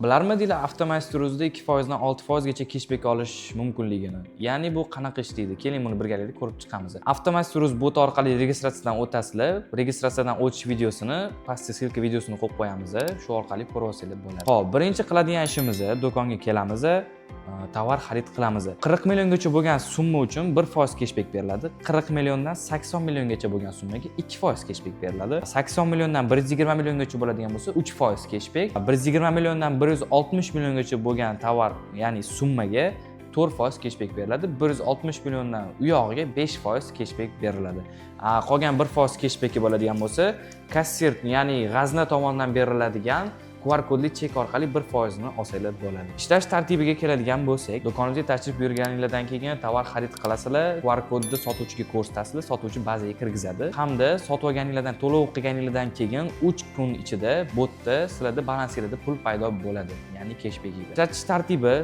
Bilarmidinglar, Avtomastruzda 2% dan 6% gacha cashback olish mumkinligini? Ya'ni bu qanaqa ishlaydi? Keling buni birgalikda ko'rib chiqamiz. Avtomastruz bot orqali registratsiyadan o'tasizlar. Registratsiyadan o'tish videosini, pastga ssilka videosini qo'yib qo'yamiz. Shu orqali ko'rib olsanglar bo'ladi. Xo'p, birinchi qiladigan ishimiz do'konga kelamiz. Tovar xarid qilamiz. 40 milliongacha bo'lgan summa uchun 1% cashback beriladi. 40 milliondan 80 milliongacha bo'lgan summaga 2% cashback beriladi. 80 milliondan 120 milliongacha bo'ladigan bo'lsa 3% cashback. 120 milliondan 160 milliongacha bo'lgan tovar, ya'ni summaga 4% cashback beriladi. 160 milliondan u yog'iga 5% cashback beriladi. Qolgan 1% cashback bo'ladigan bo'lsa, kassir, ya'ni g'azna tomonidan beriladigan QR kodli chek orqali 1% ni olsanglar bo'ladi. Ishlash tartibiga keladigan bo'lsak, do'konimizga tashrif buyurganinglardan keyin tovar xarid qilasizlar, QR kodni sotuvchiga ko'rsatasizlar, sotuvchi bazaga kirgizadi. Hamda sotib olganinglardan, to'lov qilganinglardan keyin 3 kun ichida botda sizlarda balansinglarda pul paydo bo'ladi, ya'ni cashback. Ishlatish tartibi: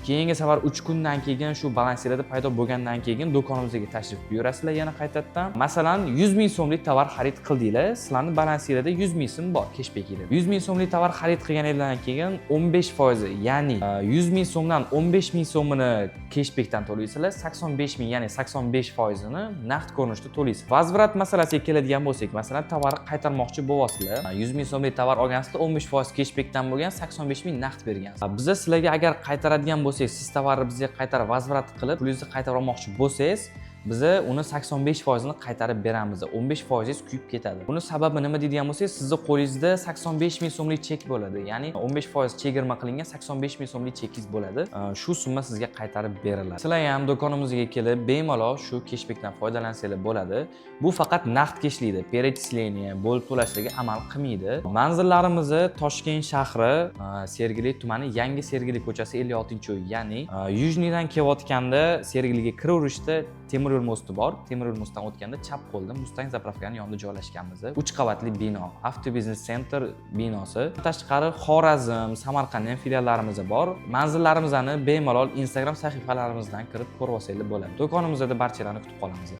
keyingi safar 3 kundan keyin shu balansinglarda paydo bo'lgandan keyin do'konimizga tashrif buyurasizlar yana qaytadan. Masalan, 100 ming so'mlik tovar xarid qildinglar, sizlarning balansinglarda 100 ming so'm bor cashbackinglar. 100 ming so'mlik tovar xarid qilganinglardan keyin 15%, ya'ni 100 ming so'mdan 15 ming so'mini cashbackdan to'laysizlar, 85 ming, ya'ni 85% ni naqd ko'rinishda to'laysiz. Vazvrat masalasiga keladigan bo'lsak, masalan, tovarni qaytarmoqchi bo'lasizlar. 100 ming so'mlik tovar olgansizlar, 15% cashbackdan bo'lgan 85 ming naqd bergansiz. Biz sizlarga agar qaytaradigan bo'lsak, siz tovarni bizga qaytarib vazvrat qilib, pulingizni qaytarib olmoqchi bo'lsangiz, biz uni 85% ni qaytarib beramiz. 15% kuyib ketadi. Buni sababi nima deydigan bo'lsangiz, sizning qo'lingizda 85 ming so'mlik chek bo'ladi. Ya'ni 15% chegirma qilingan 85 ming so'mlik chekingiz bo'ladi. Shu summa sizga qaytarib beriladi. Sizlar ham do'konimizga kelib, bemalol shu cashbackdan foydalansanglar bo'ladi. Bu faqat naqdga ishlaydi. Перечисление, bo'lib to'lashlarga amal qilmaydi. Manzillarimiz Toshkent shahri, Sergeli tumani, Yangi Sergeli ko'chasi 56-uy, ya'ni Yujnidan kelayotganda Sergeliga kiraverishda temir yo'l mosti bor. Temir yo'l mostidan o'tganda chap qo'lda Mustang zapravkaning yonida joylashganmiz. 3 qavatli bino, Avto Biznes Center binosi. Tashqari Xorazm, Samarqand ham filiallarimiz bor. Manzillarimizni bemalol Instagram sahifalarimizdan kirib ko'rib olsanglar bo'ladi. Do'konimizda barchalarni kutib qolamiz.